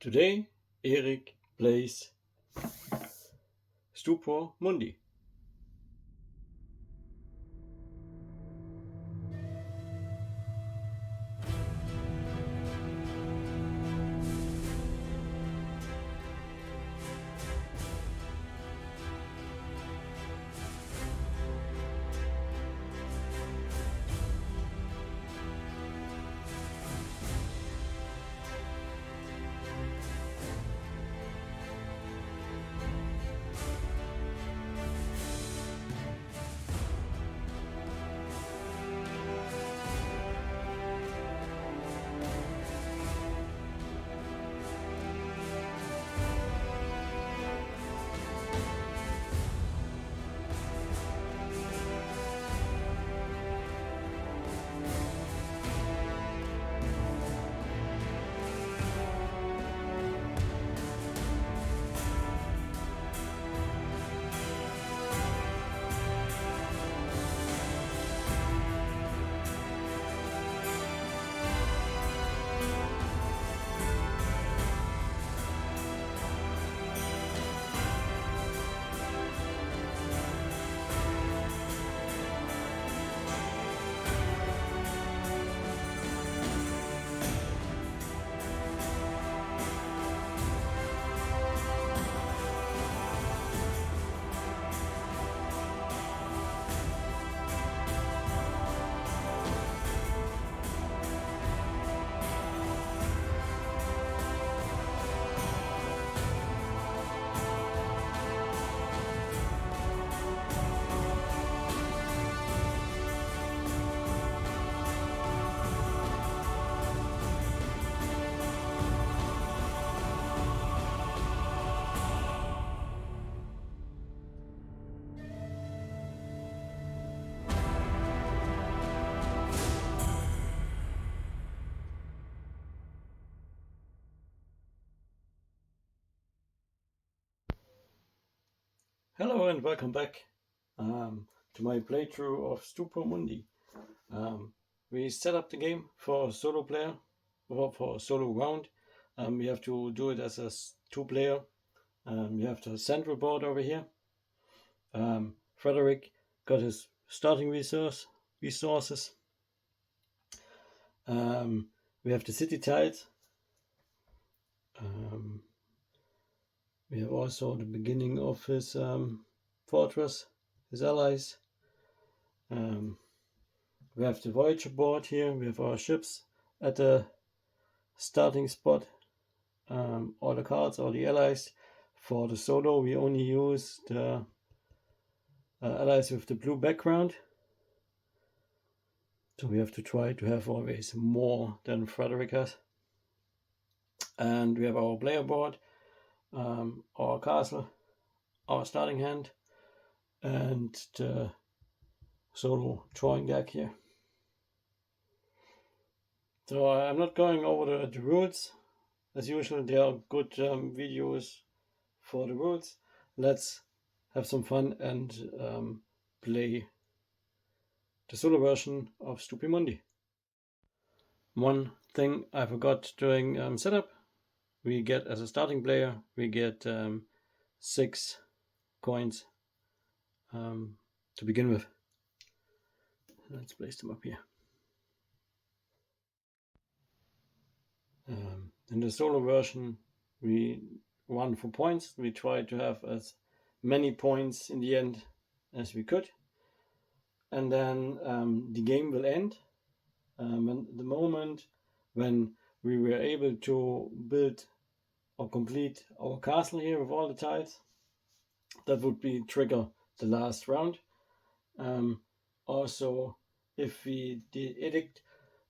Today, Erik plays Stupor Mundi. Hello and welcome back to my playthrough of Stupor Mundi. We set up the game for a solo player, or for a solo round. We have to do it as a two-player. You have the central board over here. Frederick got his starting resources. We have the city tiles. We have also the beginning of his fortress, his allies. We have the Voyager board here. We have our ships at the starting spot. All the cards, all the allies. For the solo, we only use the allies with the blue background. So we have to try to have always more than Frederick has. And we have our player board, our castle, our starting hand, and the solo drawing deck here. So I'm not going over the rules. As usual, there are good videos for the rules. Let's have some fun and play the solo version of Stupor Mundi. One thing I forgot during setup, we get as a starting player, we get 6 coins to begin with. Let's place them up here. In the solo version, we run for points. We try to have as many points in the end as we could. And then the game will end. And the moment when we were able to build or complete our castle here with all the tiles, that would be trigger the last round. Also, if we did edict,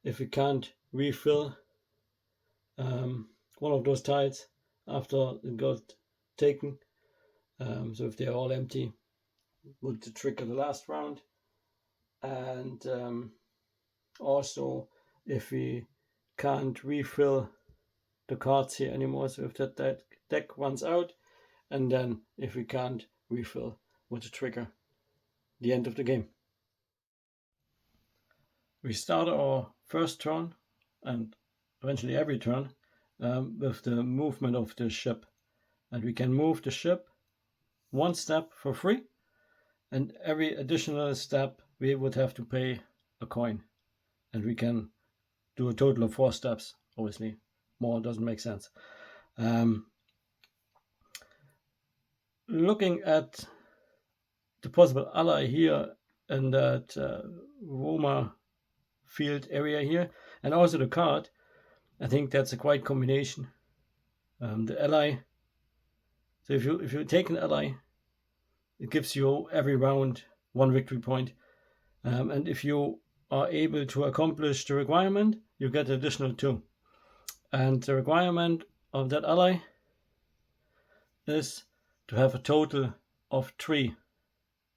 if we can't refill one of those tiles after it got taken, so if they're all empty, would trigger the last round. And also if we can't refill the cards here anymore, so if that deck runs out, and then if we can't refill, would trigger the end of the game. We start our first turn, and eventually every turn, with the movement of the ship. And we can move the ship one step for free, and every additional step we would have to pay a coin. And we can do a total of 4 steps. Obviously, more doesn't make sense. Looking at the possible ally here in that Roma field area here, and also the card, I think that's a quite combination. The ally, so if you take an ally, it gives you every round 1 victory point, and if you are able to accomplish the requirement, you get additional 2. And the requirement of that ally is to have a total of 3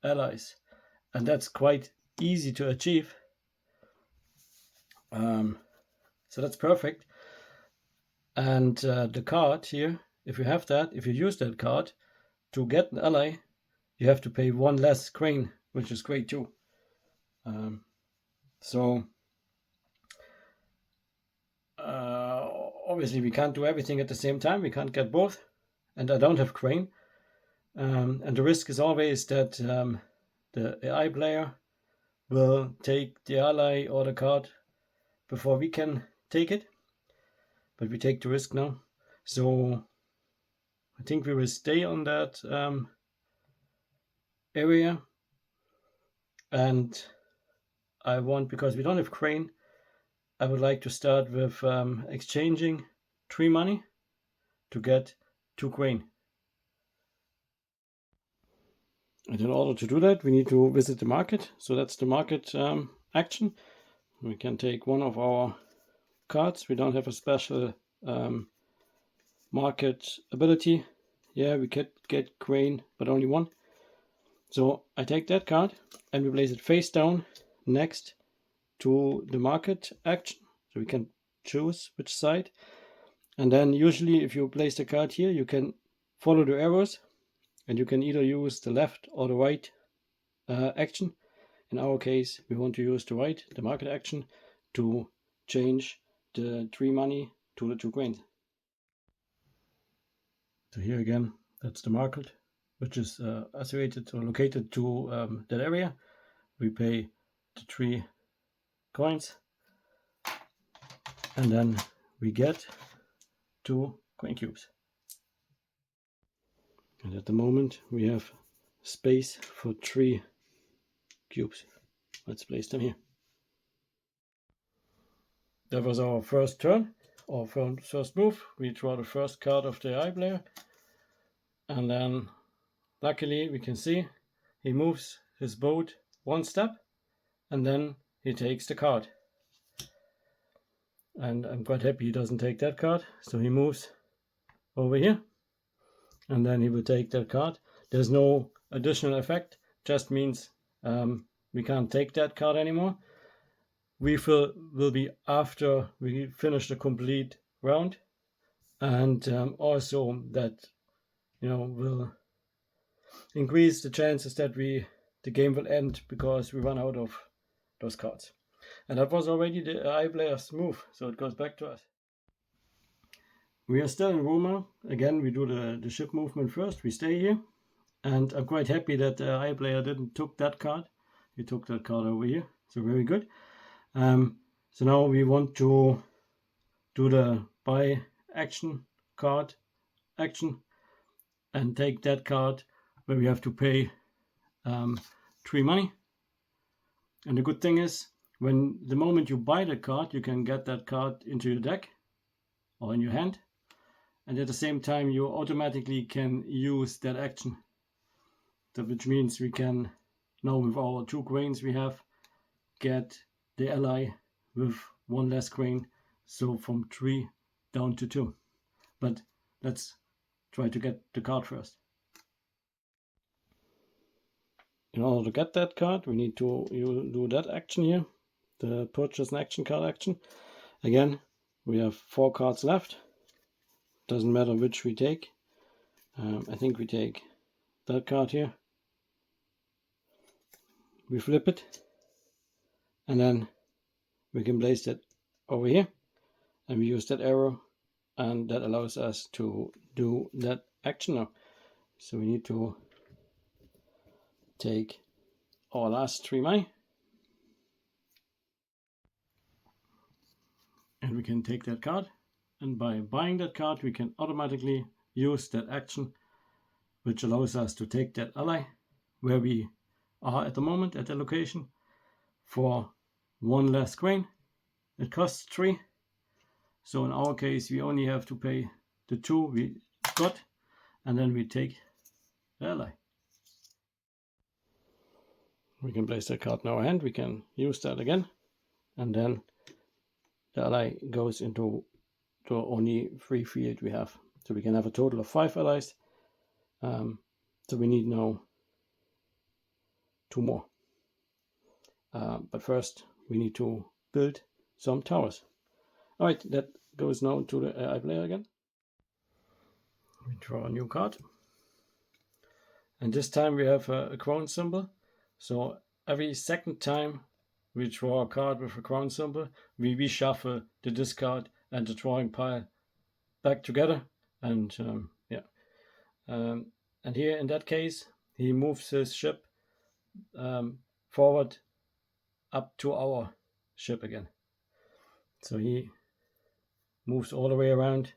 allies, and that's quite easy to achieve. So that's perfect. And the card here, if you have that, if you use that card to get an ally, you have to pay 1 less crane, which is great too. So obviously we can't do everything at the same time. We can't get both, and I don't have crane. And the risk is always that the AI player will take the ally or the card before we can take it. But we take the risk now. So I think we will stay on that area. And I want, because we don't have crane, I would like to start with exchanging 3 money to get 2 crane. And in order to do that, we need to visit the market. So that's the market action. We can take one of our cards. We don't have a special market ability. Yeah, we can get crane, but only 1. So I take that card and we place it face down next to the market action. So we can choose which side. And then usually if you place the card here, you can follow the arrows, and you can either use the left or the right action. In our case, we want to use the right, the market action, to change the 3 money to the 2 grains. So here again, that's the market, which is associated or located to that area. We pay the 3 coins, and then we get 2 coin cubes. And at the moment we have space for 3 cubes. Let's place them here. That was our first turn, or first move. We draw the first card of the AI player, and then luckily we can see he moves his boat 1 step, and then he takes the card. And I'm quite happy he doesn't take that card, so he moves over here, and then he will take that card. There's no additional effect, just means we can't take that card anymore. Refill will be after we finish the complete round, and also that will increase the chances that the game will end because we run out of those cards. And that was already the AI player's move, so it goes back to us. We are still in Roma. Again, we do the ship movement first. We stay here, and I'm quite happy that the AI player didn't took that card. He took that card over here, so very good. So now we want to do the buy action card action and take that card where we have to pay 3 money. And the good thing is, when the moment you buy the card, you can get that card into your deck or in your hand, and at the same time you automatically can use that action. So which means we can now, with our 2 grains we have, get the ally with 1 less grain, so from 3 down to 2. But let's try to get the card first. In order to get that card, we need to do that action here, the purchase an action card action. Again, we have 4 cards left. Doesn't matter which we take. I think we take that card here. We flip it, and then we can place that over here, and we use that arrow and that allows us to do that action now. So we need to take our last 3 money, and we can take that card, and by buying that card we can automatically use that action, which allows us to take that ally where we are at the moment at the location for 1 less coin. It costs 3, so in our case we only have to pay the 2 we got, and then we take the ally. We can place that card in our hand, we can use that again, and then the ally goes into the only free field we have. So we can have a total of 5 allies. So we need now 2 more. But first we need to build some towers. Alright, that goes now to the AI player again. We draw a new card. And this time we have a crown symbol. So every second time we draw a card with a crown symbol, we reshuffle the discard and the drawing pile back together. And and here in that case, he moves his ship forward up to our ship again. So he moves all the way around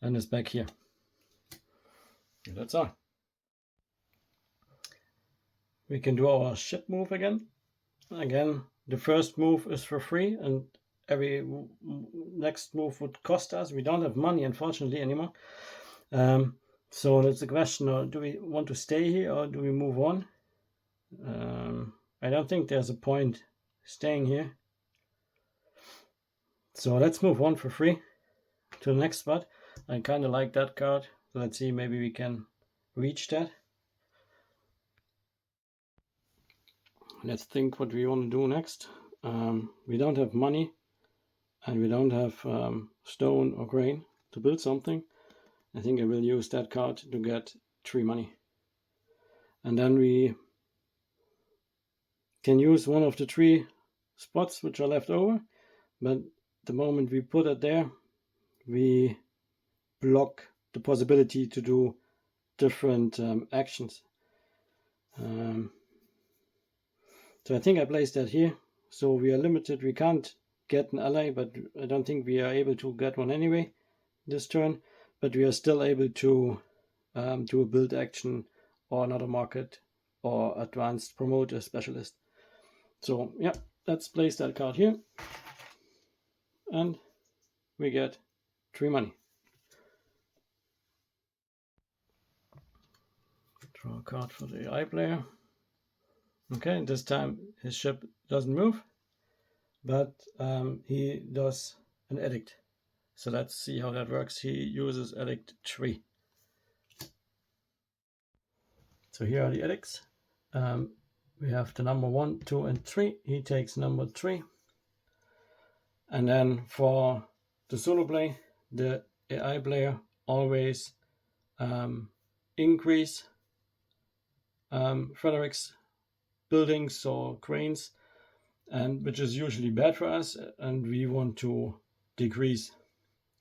and is back here. And that's all. We can do our ship move again. Again, the first move is for free, and every next move would cost us. We don't have money, unfortunately, anymore. So that's the question, do we want to stay here or do we move on? I don't think there's a point staying here. So let's move on for free to the next spot. I kind of like that card. Let's see, maybe we can reach that. Let's think what we want to do next. We don't have money and we don't have stone or grain to build something. I think I will use that card to get 3 money. And then we can use one of the 3 spots which are left over. But the moment we put it there, we block the possibility to do different actions. So I think I placed that here. So we are limited. We can't get an ally, but I don't think we are able to get one anyway this turn. But we are still able to do a build action or another market or advanced promoter specialist. So yeah, let's place that card here. And we get 3 money. Draw a card for the AI player. Okay, this time his ship doesn't move, but he does an edict. So let's see how that works. He uses edict 3. So here are the edicts. We have the number 1, 2, and 3. He takes number 3. And then for the solo play, the AI player always increase Frederick's buildings or cranes, and which is usually bad for us, and we want to decrease.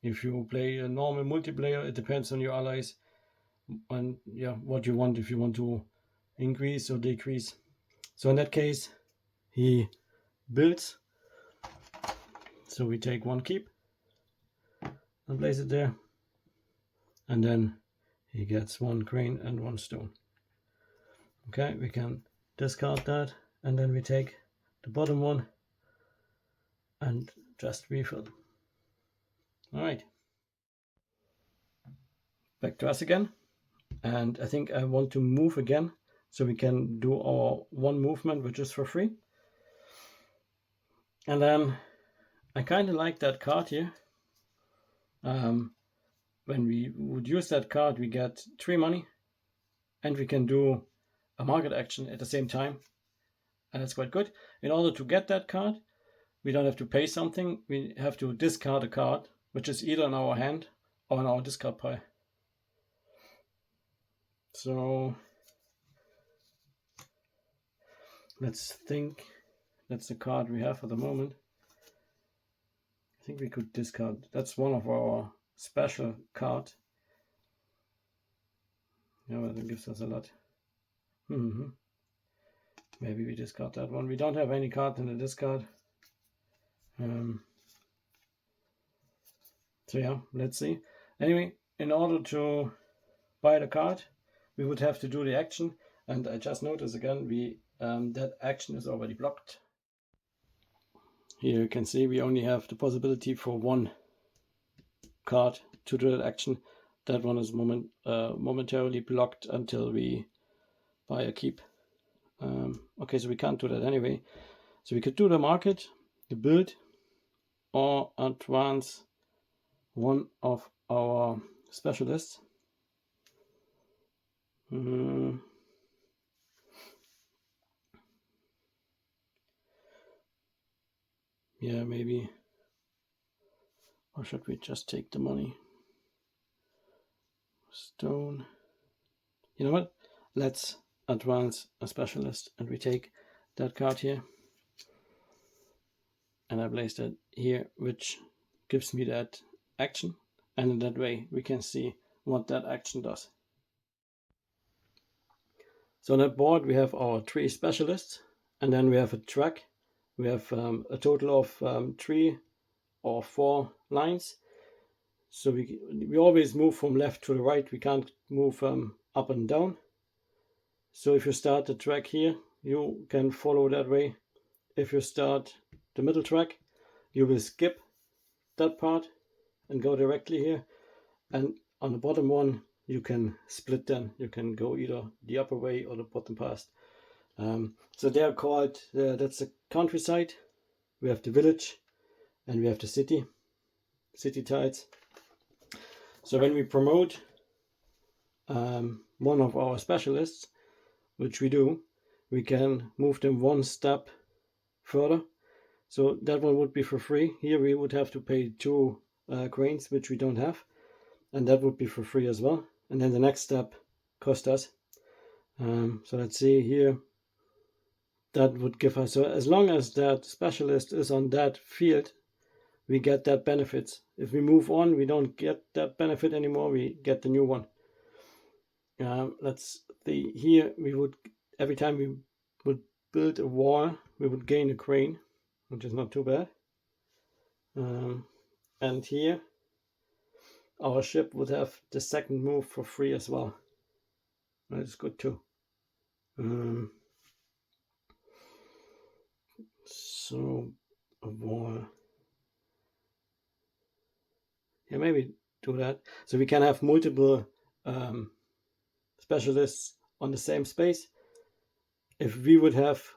If you play a normal multiplayer, it depends on your allies and what you want, if you want to increase or decrease. So in that case, he builds. So we take 1 keep and place it there, and then he gets 1 crane and 1 stone. Okay, we can discard that, and then we take the bottom one and just refill. Alright, back to us again, and I think I want to move again so we can do our 1 movement, which is for free. And then I kind of like that card here. When we would use that card, we get 3 money, and we can do a market action at the same time, and that's quite good. In order to get that card, we don't have to pay something. We have to discard a card, which is either in our hand or in our discard pile. So let's think. That's the card we have at the moment. I think we could discard. That's one of our special card. Yeah, well, that gives us a lot. Maybe we discard that one. We don't have any card in the discard. So yeah, let's see. Anyway, in order to buy the card, we would have to do the action. And I just noticed again, that action is already blocked. Here you can see we only have the possibility for one card to do that action. That one is momentarily blocked until we buy a keep. Okay, so we can't do that anyway. So we could do the market, the build, or advance one of our specialists. Yeah, maybe. Or should we just take the money? Stone. You know what? Let's advance a specialist, and we take that card here. And I place that here, which gives me that action. And in that way, we can see what that action does. So on that board, we have our 3 specialists, and then we have a track. We have a total of 3 or 4 lines. So we always move from left to the right. We can't move up and down. So if you start the track here, you can follow that way. If you start the middle track, you will skip that part and go directly here. And on the bottom one, you can split them. You can go either the upper way or the bottom path. So they are called, that's the countryside. We have the village and we have the city tiles. So when we promote one of our specialists, which we do, we can move them one step further. So that one would be for free. Here we would have to pay 2 cranes, which we don't have, and that would be for free as well. And then the next step cost us. So let's see here. That would give us, so as long as that specialist is on that field, we get that benefits. If we move on, we don't get that benefit anymore. We get the new one. Let's see here. We would, every time we would build a wall, we would gain a crane, which is not too bad. And here our ship would have the second move for free as well. That's good too. So a wall. Yeah, maybe do that. So we can have multiple specialists on the same space. If we would have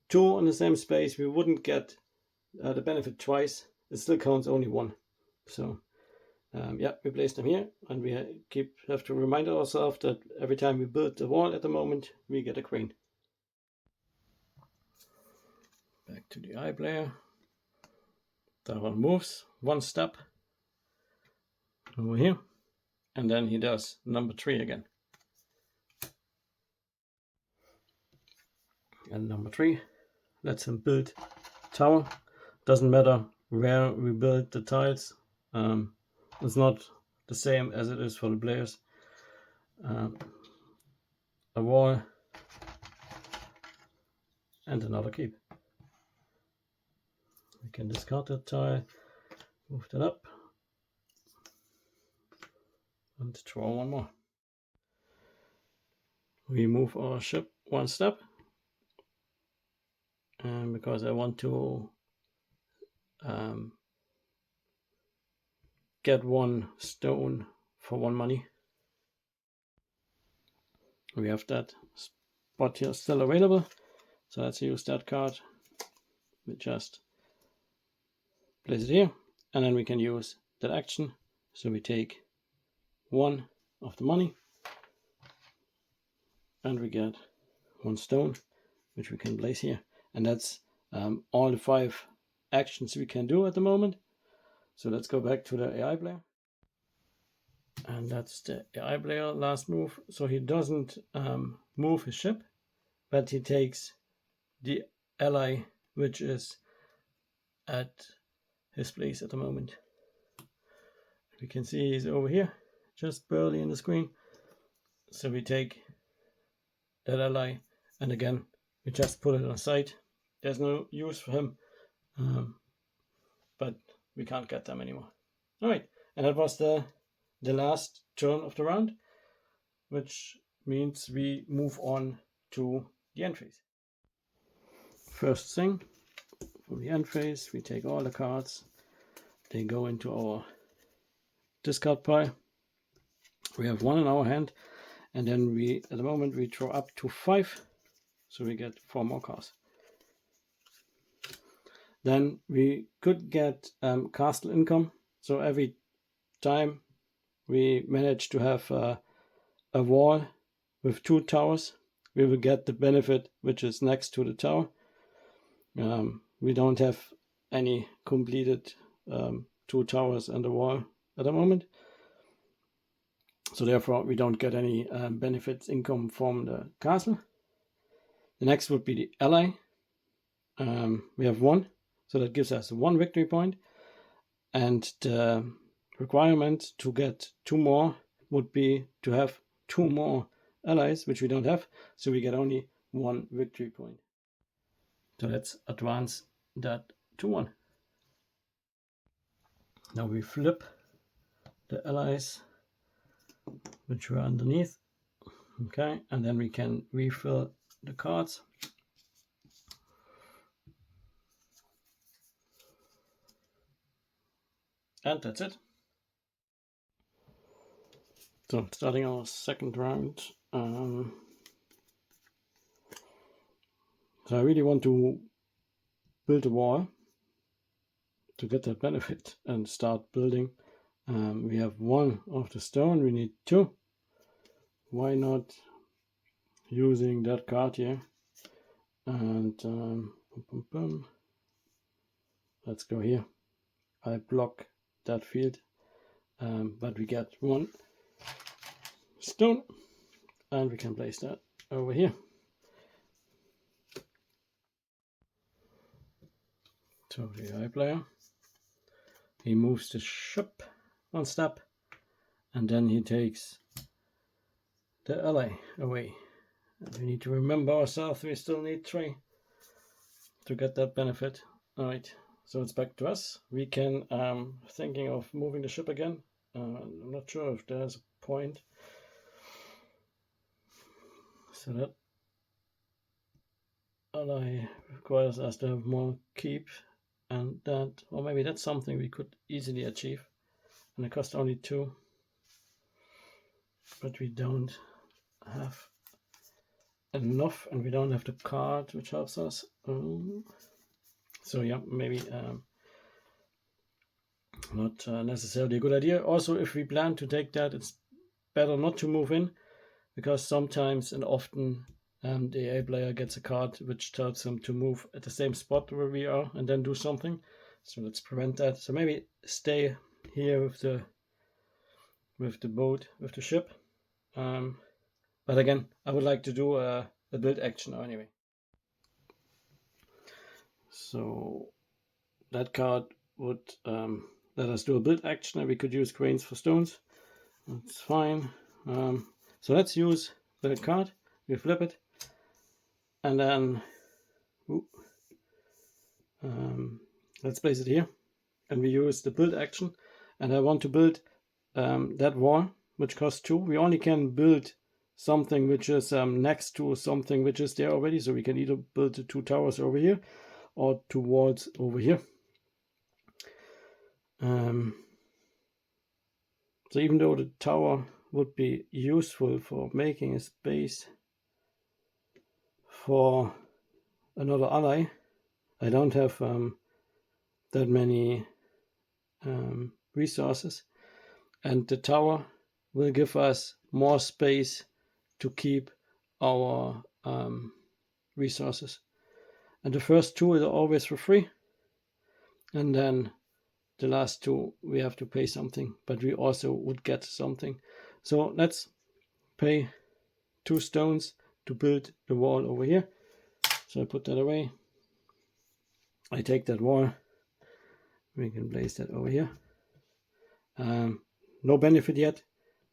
2 on the same space, we wouldn't get the benefit twice. It still counts only 1. So yeah, we place them here, and we have to remind ourselves that every time we build the wall at the moment, we get a crane. Back to the AI player. That one moves 1 step over here, and then he does number 3 again. And number 3 lets him build tower. Doesn't matter where we build the tiles. It's not the same as it is for the players. A wall and another keep. We can discard that tile, move that up, and draw 1 more. We move our ship 1 step, and because I want to get 1 stone for 1 money, we have that spot here still available. So let's use that card. We just place it here, and then we can use that action. So we take 1 of the money, and we get 1 stone, which we can place here. And that's all the 5 actions we can do at the moment. So let's go back to the AI player. And that's the AI player last move. So he doesn't move his ship, but he takes the ally, which is at his place at the moment. we can see he's over here, just barely in the screen. So we take that ally, and again, we just put it on the side. There's no use for him, but we can't get them anymore. All right, and that was the last turn of the round, which means we move on to the end phase. First thing, from the end phase, we take all the cards. They go into our discard pile. We have 1 in our hand, and then we, at the moment, we draw up to 5, so we get 4 more cards. Then we could get castle income. So every time we manage to have a wall with 2 towers, we will get the benefit which is next to the tower. We don't have any completed 2 towers and a wall at the moment, so therefore we don't get any benefits income from the castle. The next would be the ally. We have 1, so that gives us 1 victory point, and the requirement to get 2 more would be to have 2 more allies, which we don't have, so we get only 1 victory point. So let's advance that to 1. Now we flip the allies which were underneath, okay, and then we can refill the cards. And that's it. So starting our second round. So I really want to build a wall to get that benefit and start building. We have 1 of the stone, we need 2. Why not using that card here? And let's go here. I block that field, but we get 1 stone, and we can place that over here. So the AI player, he moves the ship 1 step, and then he takes the ally away. And we need to remember ourselves, we still need 3 to get that benefit. Alright, so it's back to us. We can, thinking of moving the ship again. I'm not sure if there's a point. So that ally requires us to have more keep, and that, or maybe that's something we could easily achieve, and it costs only 2, but we don't have enough, and we don't have the card which helps us. So yeah, maybe not necessarily a good idea. Also, if we plan to take that, it's better not to move in, because sometimes and often the AI player gets a card which tells him to move at the same spot where we are and then do something. So let's prevent that. So maybe stay here with the boat, with the ship. But again, I would like to do a build action now anyway. So that card would let us do a build action, and we could use grains for stones. That's fine. So let's use that card. We flip it, and then let's place it here, and we use the build action. And I want to build that wall, which costs 2. We only can build something which is next to something which is there already, so we can either build the 2 towers over here or 2 walls over here. So even though the tower would be useful for making a space for another ally, I don't have that many resources, and the tower will give us more space to keep our resources. And the first 2 are always for free, and then the last 2 we have to pay something, but we also would get something. So let's pay 2 stones to build the wall over here. So I put that away. I take that wall, we can place that over here. no benefit yet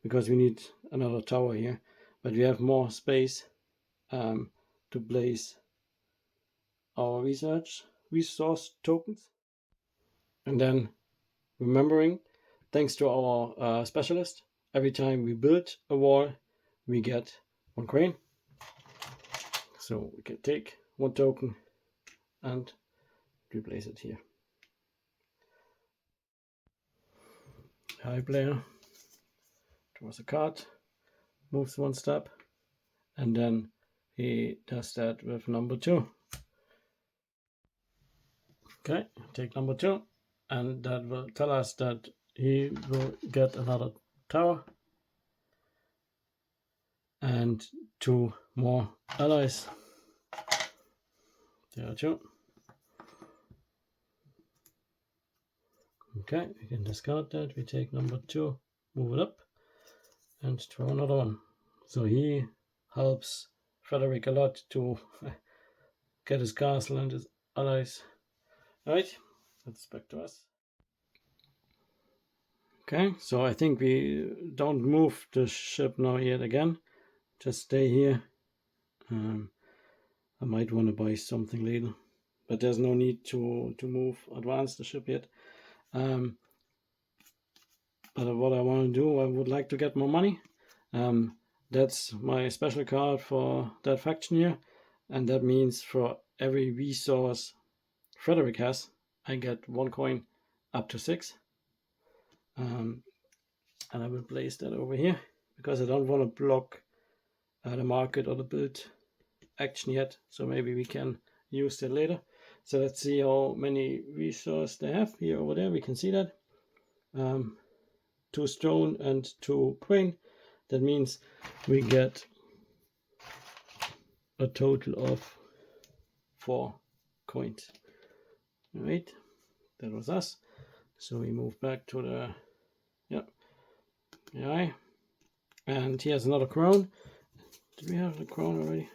because we need another tower here, but we have more space to place our resource tokens. And then remembering, thanks to our specialist, every time we build a wall, we get 1 coin. So we can take 1 token and replace it here. High player draws a card, moves 1 step, and then he does that with number 2. Okay, take number 2, and that will tell us that he will get another tower and 2 more allies. There are 2. Okay, we can discard that. We take number 2, move it up, and draw another one. So he helps Frederick a lot to get his castle and his allies. Alright, that's back to us. Okay, so I think we don't move the ship now yet again. Just stay here. I might want to buy something later, but there's no need to advance the ship yet. But what I want to do, I would like to get more money. That's my special card for that faction here, and that means for every resource Frederick has, I get 1 coin up to 6. And I will place that over here because I don't want to block the market or the build action yet, so maybe we can use that later. So let's see how many resources they have here. Over there we can see that 2 stone and 2 coin. That means we get a total of 4 coins. Alright, that was us. So we move back to the AI, and he has another crown. Did we have the crown already?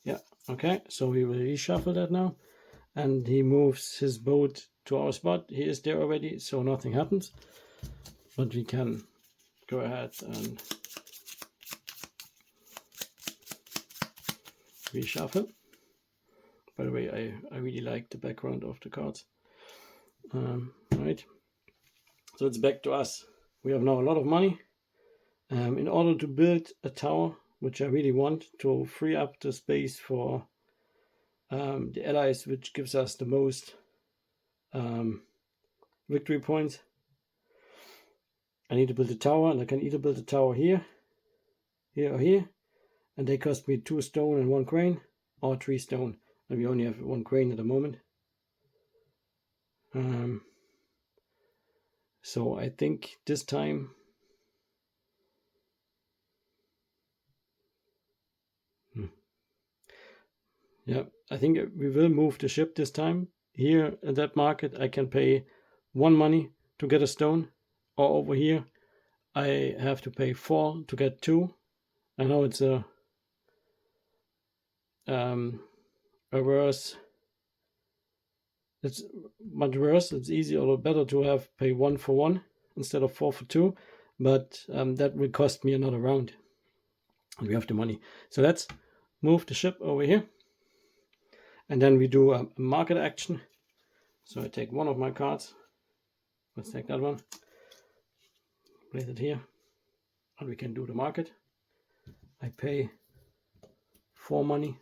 Yeah, okay, so we will reshuffle that now, and he moves his boat to our spot. He is there already, so nothing happens, but we can go ahead and reshuffle. By the way, I really like the background of the cards. Right, so it's back to us. We have now a lot of money. In order to build a tower, which I really want to free up the space for the allies, which gives us the most victory points, I need to build a tower, and I can either build a tower here, here, or here, and they cost me 2 stone and 1 coin, or 3 stone, and we only have 1 coin at the moment. So I think this time yeah, I think we will move the ship this time. Here at that market I can pay 1 money to get a stone, or over here I have to pay 4 to get 2. I know it's a worse, it's much worse. It's easier or better to have pay 1 for 1 instead of 4 for 2, but that will cost me another round, and we have the money. So let's move the ship over here, and then we do a market action. So I take 1 of my cards. Let's take that one, place it here, and we can do the market. I pay 4 money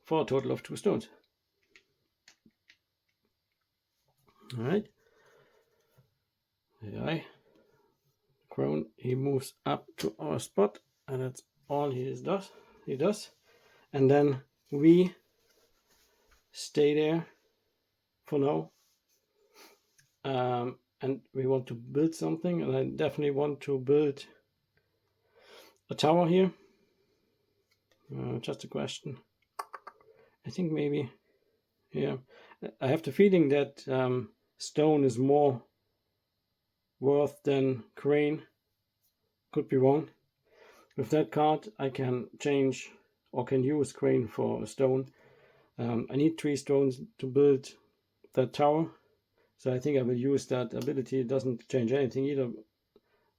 for a total of 2 stones. Alright. AI crown, he moves up to our spot, and that's all he does. And then we stay there for now. And we want to build something, and I definitely want to build a tower here. Just a question. I think maybe, yeah. I have the feeling that stone is more worth than crane. Could be wrong. With that card I can change or can use crane for a stone, I need 3 stones to build that tower, so I think I will use that ability. It doesn't change anything either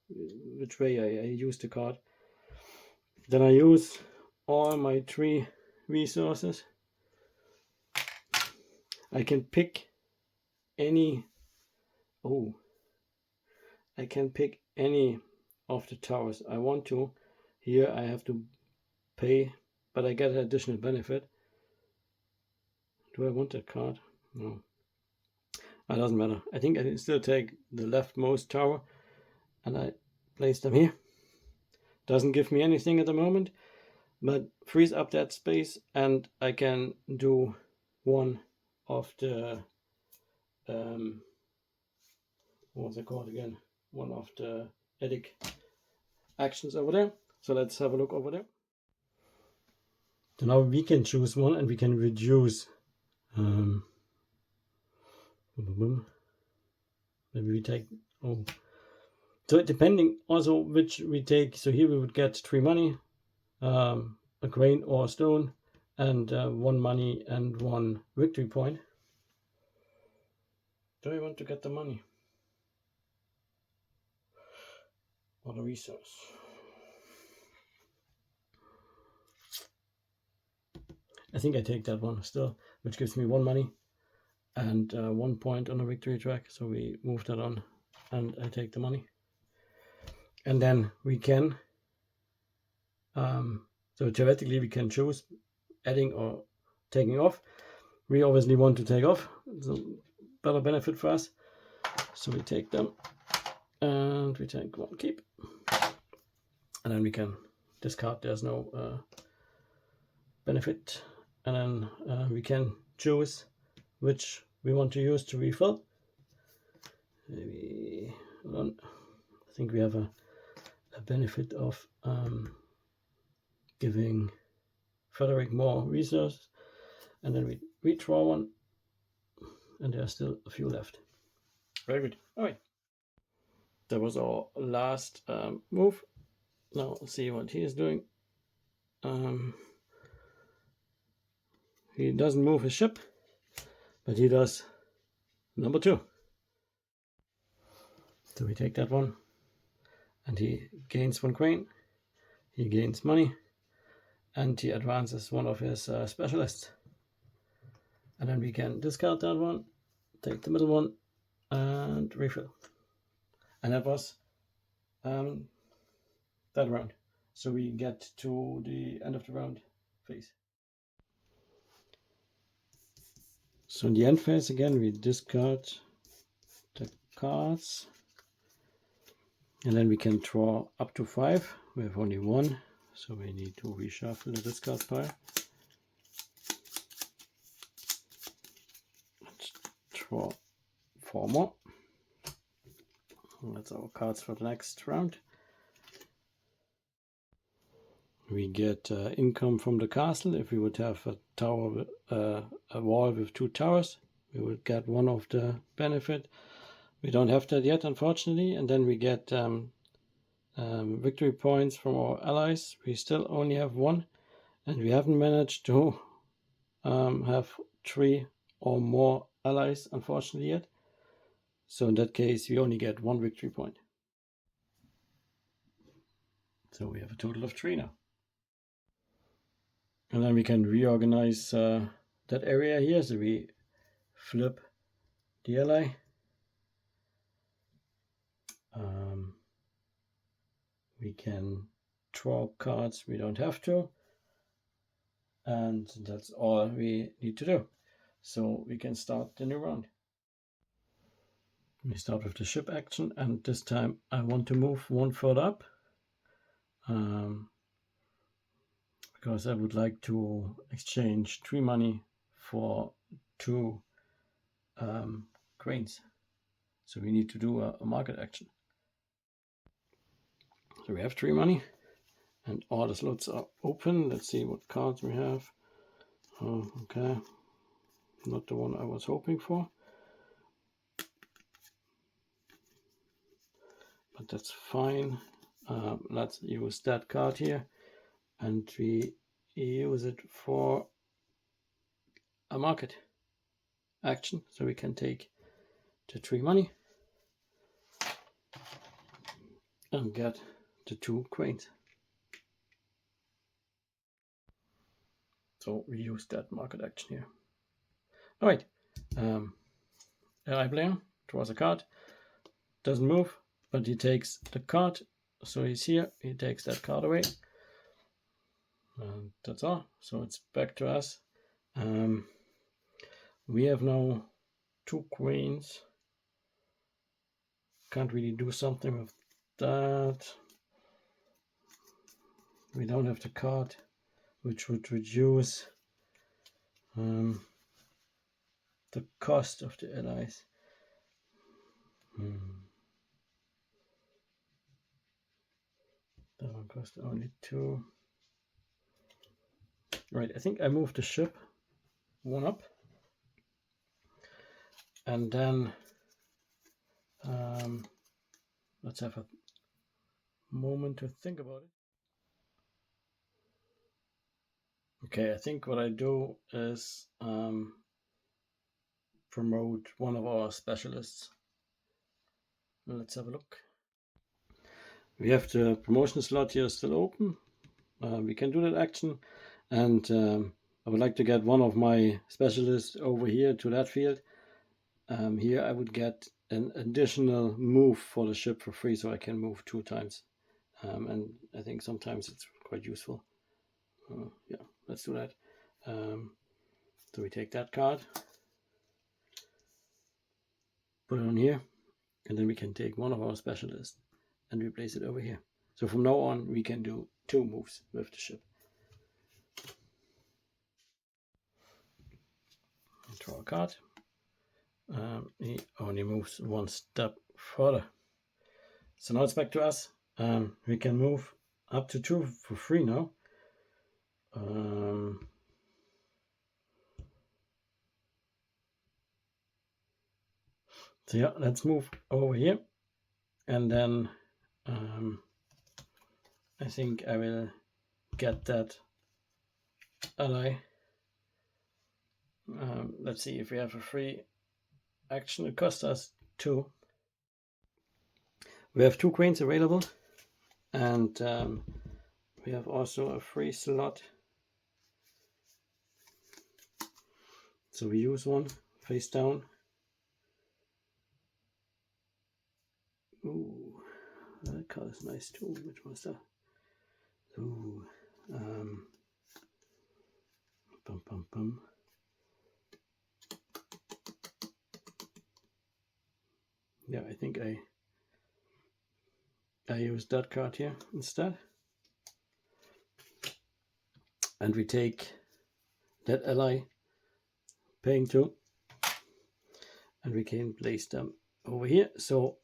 which way I use the card. Then I use all my 3 resources. I can pick any, I can pick any of the towers I want to. Here I have to pay, but I get an additional benefit. Do I want that card? No. It doesn't matter. I think I can still take the leftmost tower and I place them here. Doesn't give me anything at the moment, but frees up that space, and I can do one of the what's it called again? One of the edict actions over there. So let's have a look over there. So now we can choose one and we can reduce. Maybe we take. So depending also which we take. So here we would get 3 money, a grain or a stone, and 1 money and 1 victory point. Do I want to get the money or the resource? I think I take that one still, which gives me 1 money and 1 point on the victory track. So we move that on and I take the money. And then we can, so theoretically we can choose adding or taking off. We obviously want to take off. It's a better benefit for us. So we take them and we take 1 keep. And then we can discard. There's no benefit. And then we can choose which we want to use to refill. Maybe I think we have a benefit of giving Frederick more resources, and then we redraw 1, and there are still a few left. Very good. All right, that was our last move. Now let's see what he is doing. He doesn't move his ship, but he does number 2. So we take that one, and he gains 1 grain, he gains money, and he advances 1 of his specialists. And then we can discard that one, take the middle one, and refill. And that was that round. So we get to the end of the round phase. So in the end phase again, we discard the cards, and then we can draw up to 5. We have only 1, so we need to reshuffle the discard pile. Let's draw 4 more. That's our cards for the next round. We get income from the castle. If we would have a tower, a wall with 2 towers, we would get 1 of the benefit. We don't have that yet, unfortunately. And then we get victory points from our allies. We still only have 1, and we haven't managed to have 3 or more allies, unfortunately, yet. So in that case, we only get 1 victory point. So we have a total of 3 now. And then we can reorganize that area here. So we flip the ally. We can draw cards we don't have to. And that's all we need to do. So we can start the new round. We start with the ship action, and this time I want to move 1 further up. Because I would like to exchange 3 money for 2 grains. So we need to do a market action. So we have 3 money, and all the slots are open. Let's see what cards we have. Oh, okay, not the one I was hoping for, but that's fine. Let's use that card here, and we use it for a market action, so we can take the 3 money and get the 2 queens. So we use that market action here. All right, AI player draws a card, doesn't move, but he takes the card. So he's here, he takes that card away. And that's all. So it's back to us. We have now 2 queens. Can't really do something with that. We don't have the card, which would reduce the cost of the allies. That one cost only 2. Right, I think I moved the ship 1 up. And then let's have a moment to think about it. Okay, I think what I do is promote one of our specialists. Let's have a look. We have the promotion slot here still open. We can do that action, and I would like to get one of my specialists over here to that field. Here I would get an additional move for the ship for free, so I can move 2 times. And I think sometimes it's quite useful. Yeah, let's do that. So we take that card, put it on here, and then we can take one of our specialists and replace it over here. So from now on we can do 2 moves with the ship. Draw a card. He only moves 1 step further. So now it's back to us. We can move up to 2 for free now. So yeah, let's move over here, and then I think I will get that ally. Let's see if we have a free action. It costs us 2. We have 2 queens available, and we have also a free slot. So we use one face down. Ooh, that card is nice too. Which one is that? Ooh, bum bum bum. Yeah, I think I use that card here instead, and we take that ally paying 2, and we can place them over here. So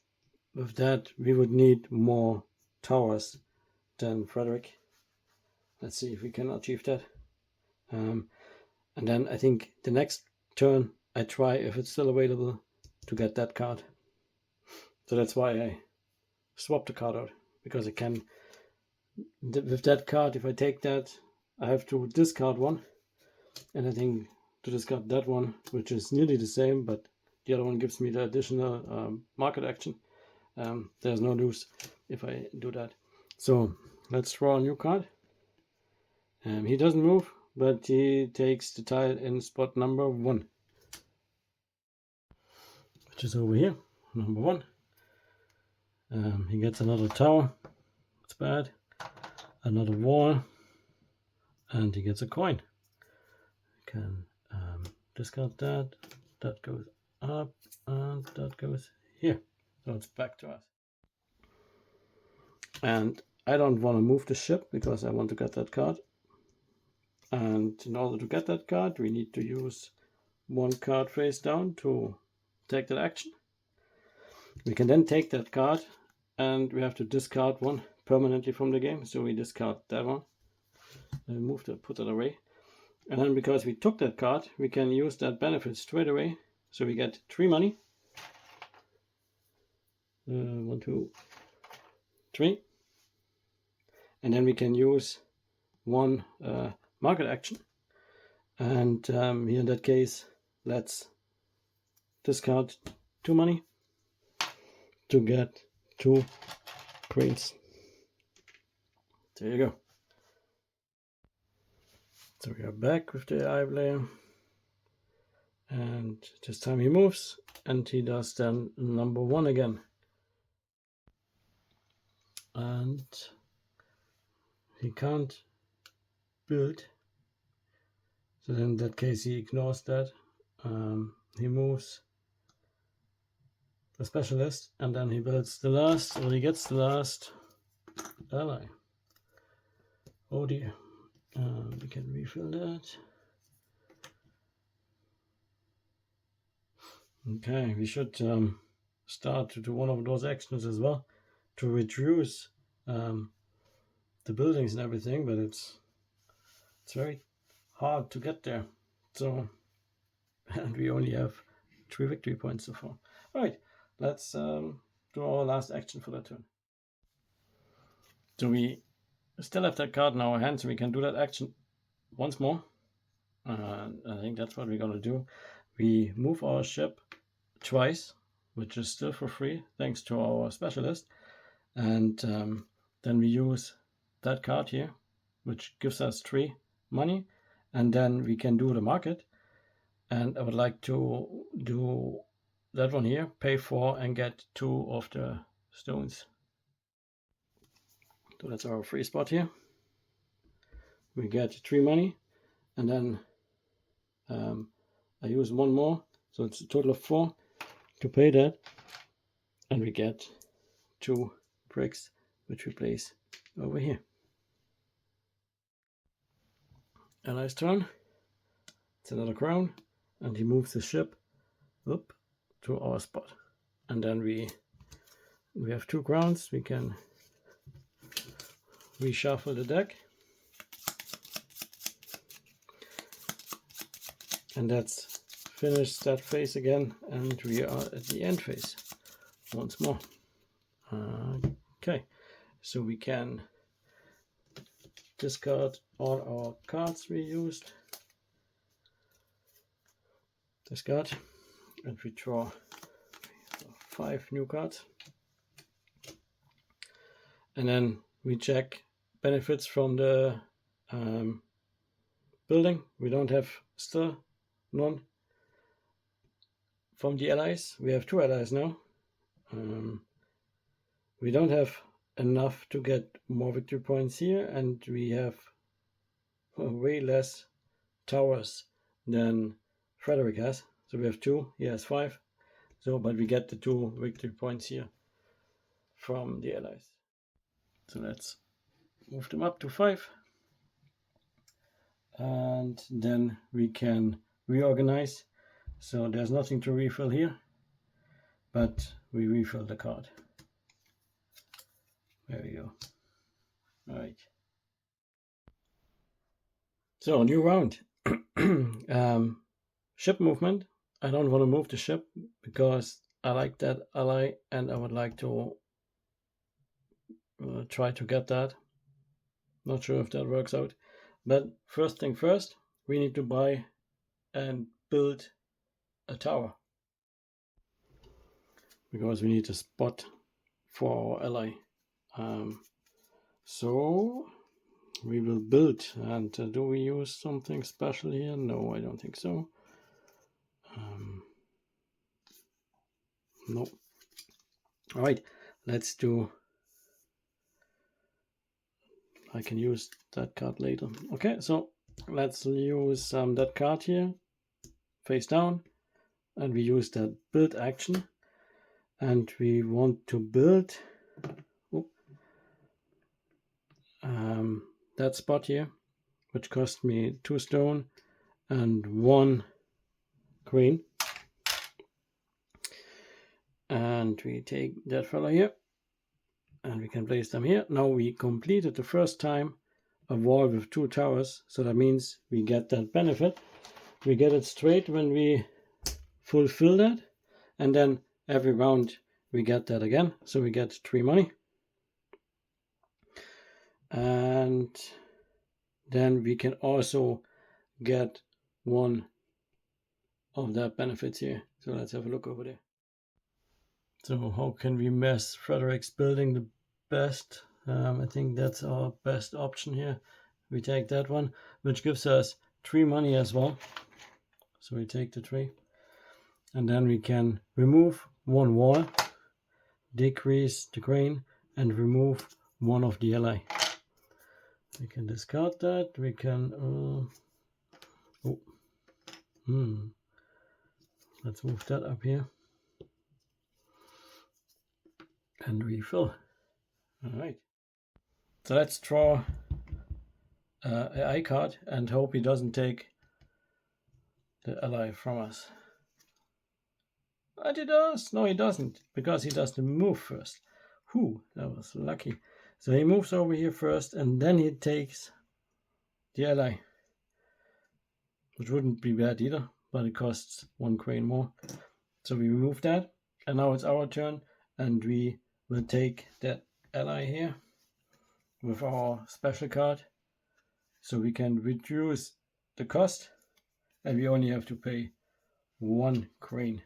with that we would need more towers than Frederick. Let's see if we can achieve that. And then I think the next turn I try, if it's still available, to get that card. So that's why I swap the card out, because I can, with that card, if I take that, I have to discard 1, and I think to discard that one, which is nearly the same, but the other one gives me the additional market action. There's no lose if I do that. So let's draw a new card. He doesn't move, but he takes the tile in spot number 1, which is over here, number 1. He gets another tower. It's bad. Another wall, and he gets a coin. Can discard that. That goes up, and that goes here. So it's back to us. And I don't want to move the ship because I want to get that card. And in order to get that card, we need to use 1 card face down to take that action. We can then take that card, and we have to discard 1 permanently from the game. So we discard that one and put that away. And then because we took that card, we can use that benefit straight away. So we get 3 money. 1, 2, 3. And then we can use 1 market action And here in that case, let's discard 2 money to get 2 queens. There you go. So we are back with the AI player, and this time he moves and he does then number 1 again, and he can't build, so in that case he ignores that. He moves the specialist and then he builds the last, or he gets the last ally. Oh dear. We can refill that. Okay, we should start to do one of those actions as well to reduce the buildings and everything, but it's very hard to get there. So, and we only have 3 victory points so far. All right, let's do our last action for that turn. So we still have that card in our hand, so we can do that action once more. I think that's what we're gonna do. We move our ship twice, which is still for free thanks to our specialist, and then we use that card here, which gives us 3 money, and then we can do the market. And I would like to do that one here, pay 4 and get 2 of the stones. So that's our free spot here. We get 3 money, and then I use 1 more, so it's a total of 4 to pay that, and we get 2 bricks, which we place over here. Ally's turn. It's another crown, and he moves the ship up to our spot, and then we have 2 crowns. We can reshuffle the deck, and that's finished that phase again, and we are at the end phase once more. Okay, so we can discard all our cards we used, discard, and we draw 5 new cards, and then we check benefits from the building. We don't have still none from the allies. We have 2 allies now. We don't have enough to get more victory points here, and we have way less towers than Frederick has. So we have 2, he has 5. So, but we get the 2 victory points here from the allies. So let's move them up to 5. And then we can reorganize. So there's nothing to refill here, but we refill the card. There we go. All right. So new round. Ship movement. I don't want to move the ship because I like that ally and I would like to try to get that. Not sure if that works out. But first thing first, we need to buy and build a tower, because we need a spot for our ally. So we will build, and do we use something special here? No, I don't think so. No. All right, let's do. I can use that card later. Okay, so let's use that card here, face down, and we use that build action, and we want to build that spot here, which cost me 2 stone and 1 green. And we take that fella here, and we can place them here. Now we completed the first time a wall with 2 towers, so that means we get that benefit. We get it straight when we fulfill that, and then every round we get that again, so we get 3 money. And then we can also get one of that benefits here. So let's have a look over there. So how can we mess Frederick's building the best? I think that's our best option here. We take that one, which gives us 3 money as well. So we take the 3. And then we can remove 1 wall, decrease the grain, and remove 1 of the ally. We can discard that. We can... let's move that up here. And refill. Alright. So let's draw an AI card and hope he doesn't take the ally from us. But he does. No, he doesn't, because he does the move first. Whew, that was lucky. So he moves over here first, and then he takes the ally, which wouldn't be bad either, but it costs 1 grain more. So we remove that, and now it's our turn, and we will take that ally here with our special card, so we can reduce the cost, and we only have to pay 1 grain.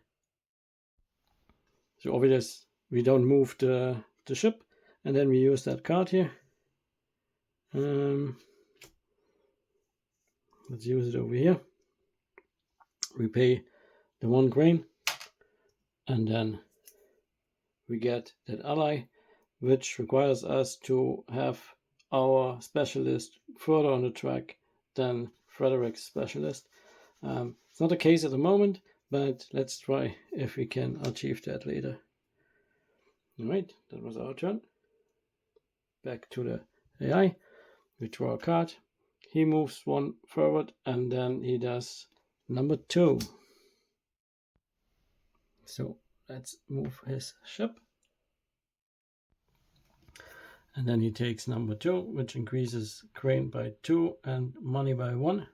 So over this, we don't move the ship, and then we use that card here. Let's use it over here. We pay the 1 grain, and then we get that ally, which requires us to have our specialist further on the track than Frederick's specialist. It's not the case at the moment, but let's try if we can achieve that later. Alright, that was our turn. Back to the AI. We draw a card. He moves 1 forward, and then he does number 2. So let's move his ship. And then he takes number 2, which increases grain by 2 and money by 1.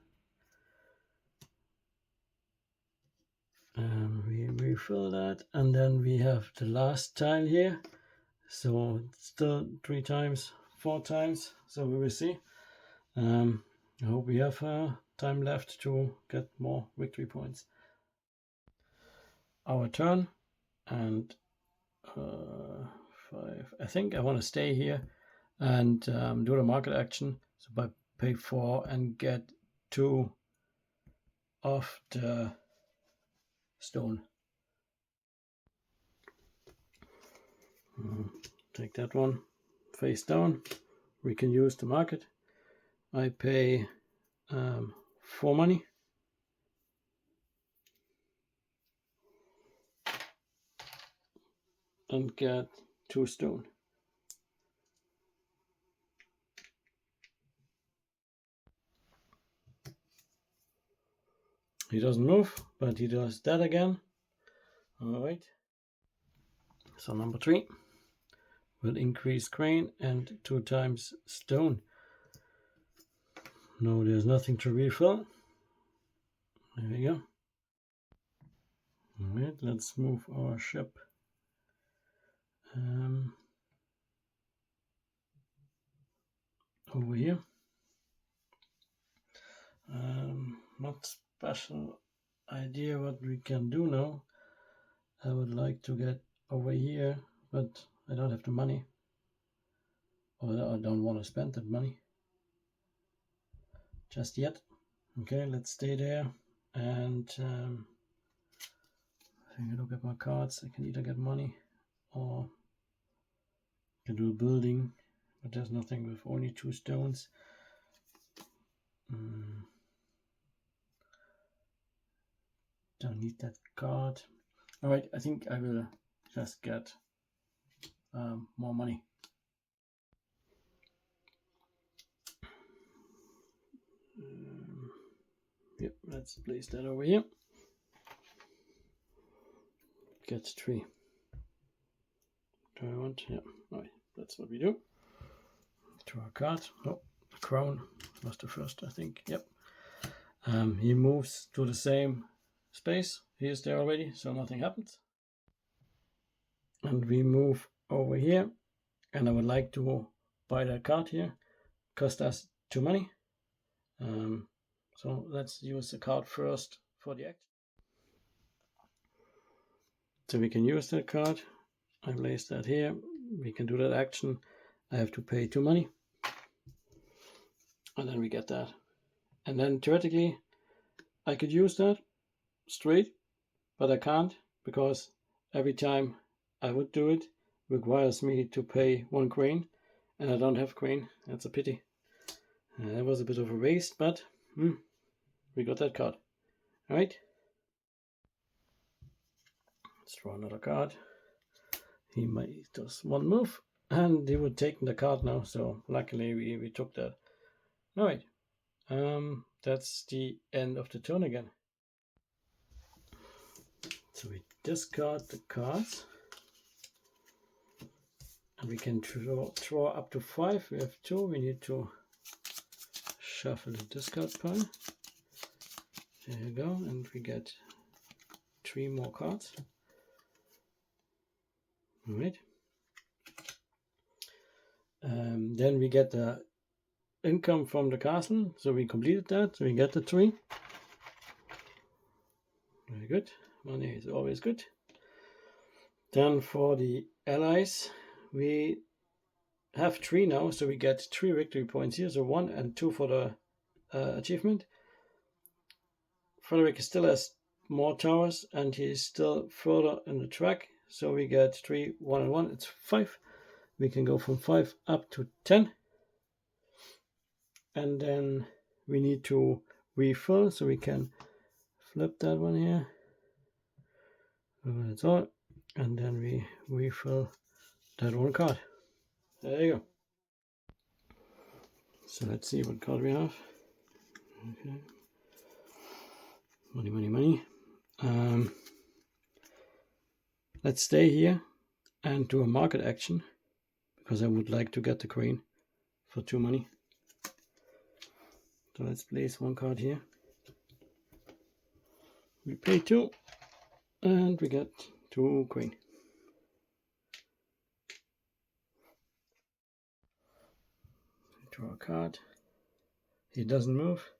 We refill that, and then we have the last tile here. So it's still 3 times, 4 times. So we will see. I hope we have time left to get more victory points. Our turn, and 5. I think I want to stay here and do the market action. So by pay 4 and get 2 of the stone. Take that one face down. We can use the market. I pay 4 money. And get 2 stone. He doesn't move, but he does that again. Alright. So number 3 will increase grain and 2 times stone. No, there's nothing to refill. There we go. Alright, let's move our ship. Over here. Not special idea what we can do now. I would like to get over here, but I don't have the money, or I don't want to spend that money just yet. Okay, let's stay there, and I think I look at my cards. I can either get money or I can do a building, but there's nothing with only 2 stones. Don't need that card. Alright, I think I will just get more money. Yep, let's place that over here. Get 3. Do I want? Yeah, alright, that's what we do. Draw a card. Oh, the crown was the first, I think. Yep. He moves to the same space. He is there already, so nothing happens. And we move over here, and I would like to buy that card here. Cost us 2 money. So let's use the card first for the act. So we can use that card. I place that here. We can do that action. I have to pay 2 money. And then we get that. And then theoretically, I could use that straight, but I can't, because every time I would do it requires me to pay 1 coin, and I don't have coin. That's a pity. That was a bit of a waste, but we got that card. All right. Let's draw another card. He might does 1 move, and he would take the card now. So luckily we took that. All right. That's the end of the turn again. So we discard the cards. And we can draw up to 5. We have 2. We need to shuffle the discard pile. There you go. And we get 3 more cards. All right. Then we get the income from the castle. So we completed that. So we get the 3. Very good. Money is always good. Then for the allies, we have 3 now, so we get 3 victory points here, so 1 and 2 for the achievement. Frederick still has more towers, and he's still further in the track, so we get 3, 1 and 1, it's 5. We can go from 5 up to 10. And then we need to refill, so we can flip that one here. That's all. And then we refill that 1 card. There you go. So let's see what card we have. Okay. Money, money, money. Let's stay here and do a market action, because I would like to get the coin for 2 money. So let's place 1 card here. We pay 2 and we get 2 coin. Draw a card. He doesn't move,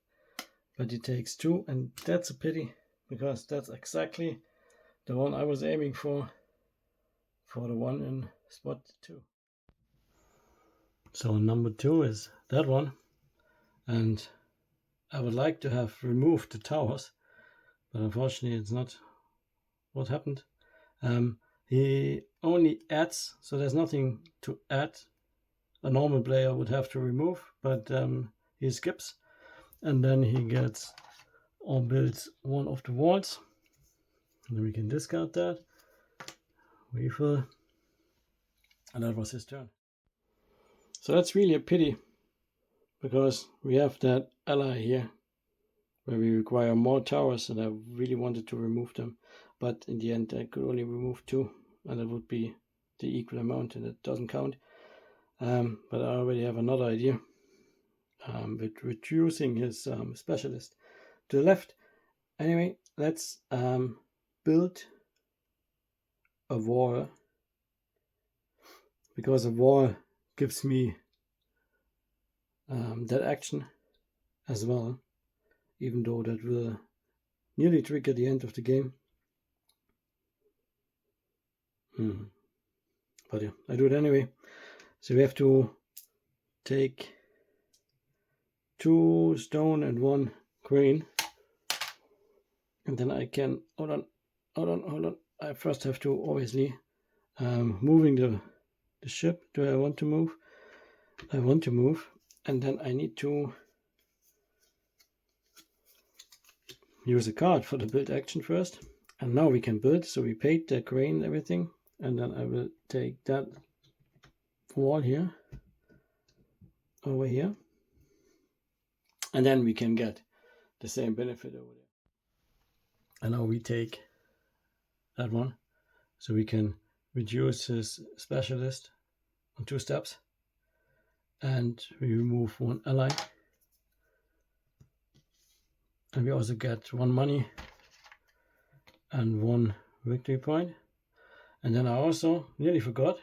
but he takes 2, and that's a pity, because that's exactly the one I was aiming for the one in spot 2. So number 2 is that one, and I would like to have removed the towers, but unfortunately it's not what happened. He only adds, so there's nothing to add. A normal player would have to remove, but he skips, and then he gets or builds 1 of the walls, and then we can discard that, refill, and that was his turn. So that's really a pity, because we have that ally here where we require more towers, and I really wanted to remove them, but in the end I could only remove 2, and that would be the equal amount, and it doesn't count. But I already have another idea with reducing his specialist to the left. Anyway, let's build a wall, because a wall gives me that action as well, even though that will nearly trigger the end of the game. But yeah, I do it anyway. So we have to take 2 stone and 1 crane, and then I can hold on. I first have to obviously moving the ship. Do I want to move? I want to move, and then I need to use a card for the build action first, and now we can build. So we paid the crane and everything, and then I will take that wall here over here, and then we can get the same benefit over there. And now we take that one, so we can reduce his specialist on 2 steps, and we remove 1 ally, and we also get 1 money and 1 victory point. And then I also nearly forgot,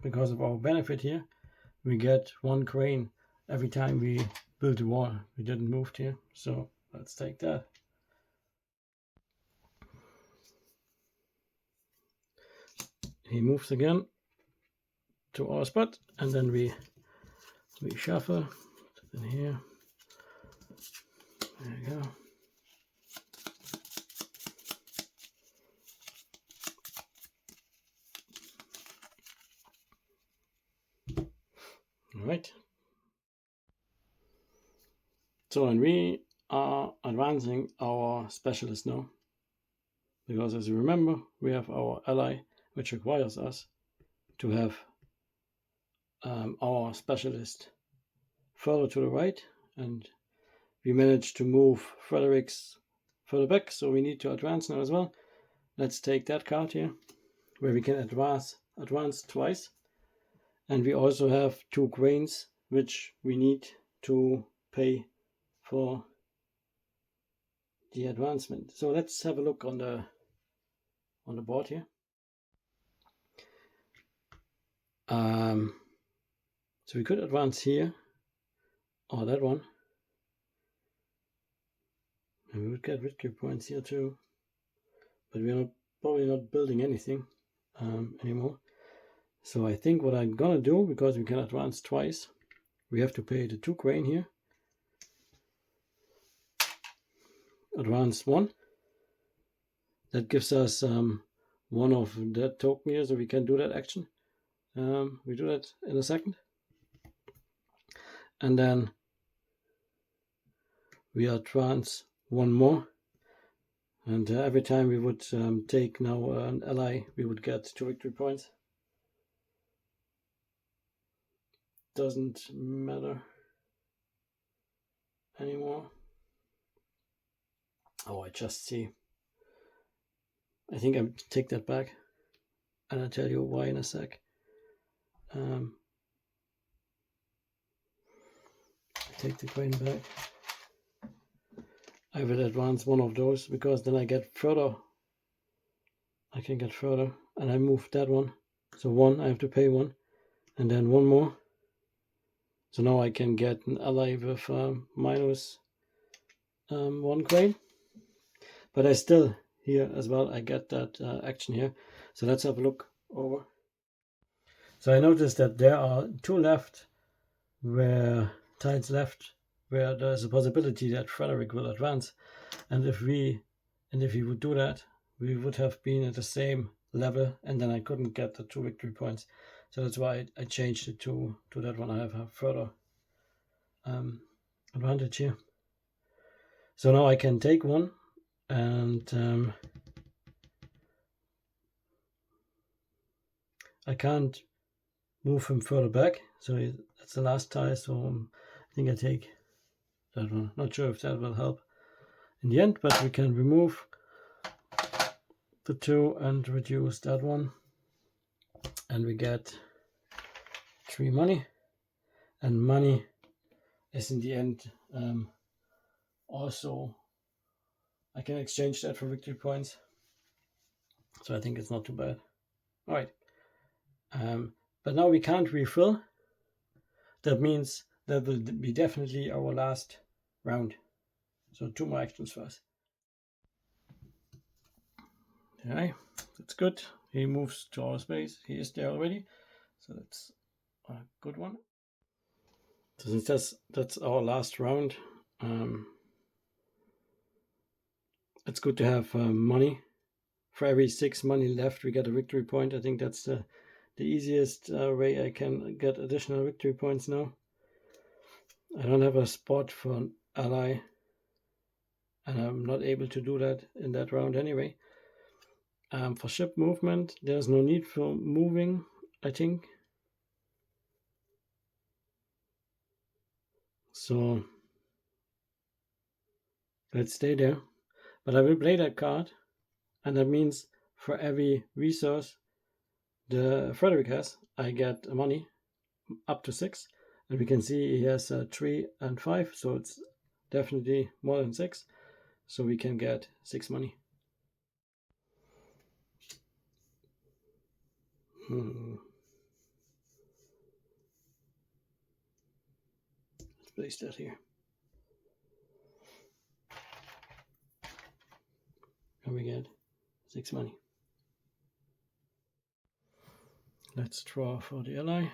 because of our benefit here, we get 1 crane every time we built a wall. We didn't move here, so let's take that. He moves again to our spot, and then we shuffle in here. There you go. All right. So, and we are advancing our specialist now, because as you remember, we have our ally, which requires us to have our specialist further to the right, and we managed to move Frederick's further back, so we need to advance now as well. Let's take that card here, where we can advance twice, and we also have 2 grains which we need to pay for the advancement. So let's have a look on the board here. So we could advance here or that one, and we would get victory points here too, but we're probably not building anything anymore. So I think what I'm gonna do, because we can advance twice, we have to pay the 2 grain here, advance 1. That gives us one of that token here, so we can do that action. We do that in a second. And then we advance 1 more. And every time we would take now an ally, we would get 2 victory points. Doesn't matter anymore. Oh, I just see. I think I take that back, and I'll tell you why in a sec. Take the grain back. I will advance 1 of those, because then I get further. I can get further, and I move that one. So 1, I have to pay 1, and then 1 more. So now I can get an ally with minus 1 grain. But I still, here as well, I get that action here. So let's have a look over. So I noticed that there are 2 left, tiles left, where there's a possibility that Frederick will advance. And if we would do that, we would have been at the same level, and then I couldn't get the 2 victory points. So that's why I changed it to that one. I have a further advantage here. So now I can take 1, and I can't move him further back. So that's the last tile. So I think I take that one. Not sure if that will help in the end, but we can remove the 2 and reduce that one, and we get 3 money. And money is in the end also, I can exchange that for victory points, so I think it's not too bad. All right, but now we can't refill. That means that will be definitely our last round. So 2 more actions first. Okay, that's good. He moves to our space. He is there already, so that's a good one. So since that's our last round, it's good to have money. For every 6 money left, we get a victory point. I think that's the easiest way I can get additional victory points now. I don't have a spot for an ally, and I'm not able to do that in that round anyway. For ship movement, there's no need for moving, I think. So let's stay there. But I will play that card, and that means for every resource the Frederick has, I get money up to 6. And we can see he has 3 and 5, so it's definitely more than 6. So we can get 6 money. place that here. And we get 6 money. Let's draw for the ally.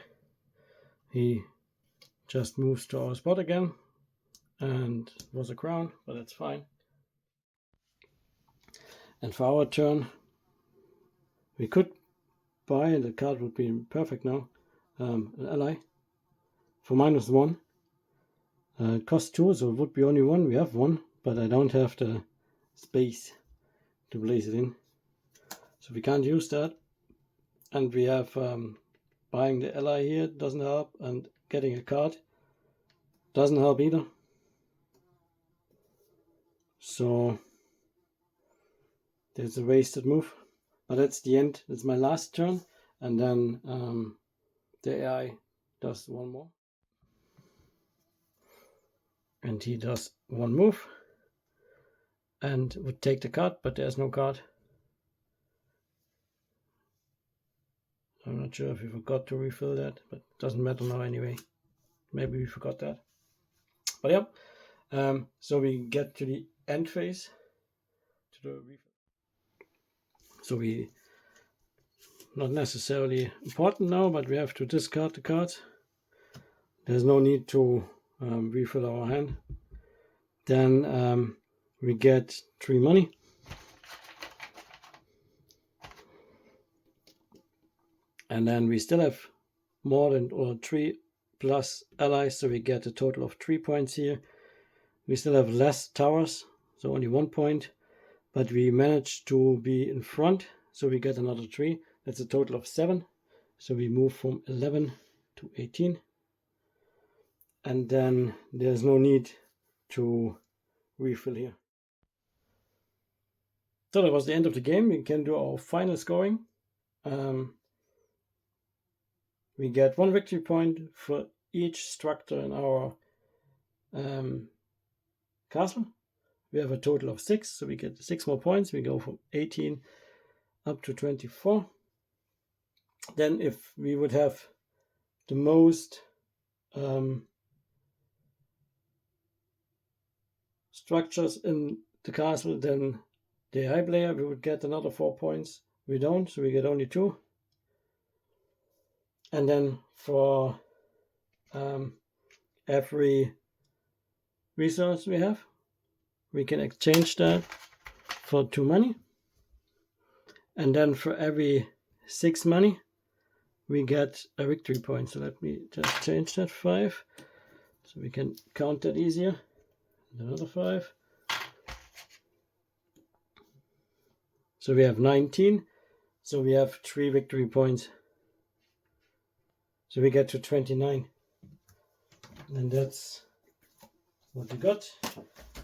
He just moves to our spot again, and it was a crown, but that's fine. And for our turn, we could buy, the card would be perfect now, an ally for -1. It costs 2, so it would be only 1. We have 1, but I don't have the space to place it in, so we can't use that. And we have buying the ally here doesn't help, and getting a card doesn't help either. So there's a wasted move, but that's the end. It's my last turn, and then the AI does one more, and he does one move and would take the card, but there's no card. I'm not sure if we forgot to refill that, but it doesn't matter now anyway. Maybe we forgot that. But yeah, so we get to the end phase, to the refill. So we, not necessarily important now, but we have to discard the cards. There's no need to refill our hand. Then we get 3 money. And then we still have more than, or 3 plus allies, so we get a total of 3 points here. We still have less towers, so only 1 point, but we managed to be in front, so we get another 3. That's a total of 7. So we move from 11 to 18. And then there's no need to refill here. So that was the end of the game. We can do our final scoring. We get 1 victory point for each structure in our castle. We have a total of 6, so we get 6 more points. We go from 18 up to 24. Then if we would have the most structures in the castle, then the AI player, we would get another 4 points. We don't, so we get only 2. And then for every resource we have, we can exchange that for 2 money. And then for every 6 money, we get a victory point. So let me just change that 5, so we can count that easier. And another 5. So we have 19. So we have 3 victory points. So we get to 29. And that's what we got.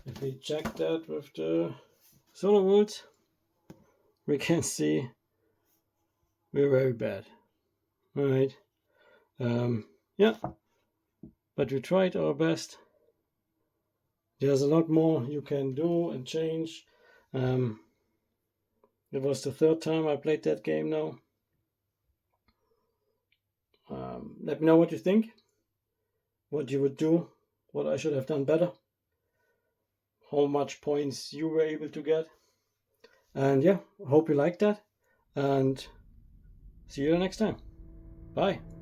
If we check that with the solo rules, we can see we're very bad. Alright. Yeah. But we tried our best. There's a lot more you can do and change. It was the 3rd time I played that game now. Let me know what you think. What you would do. What I should have done better. How much points you were able to get. And yeah, I hope you liked that. And see you next time. Bye.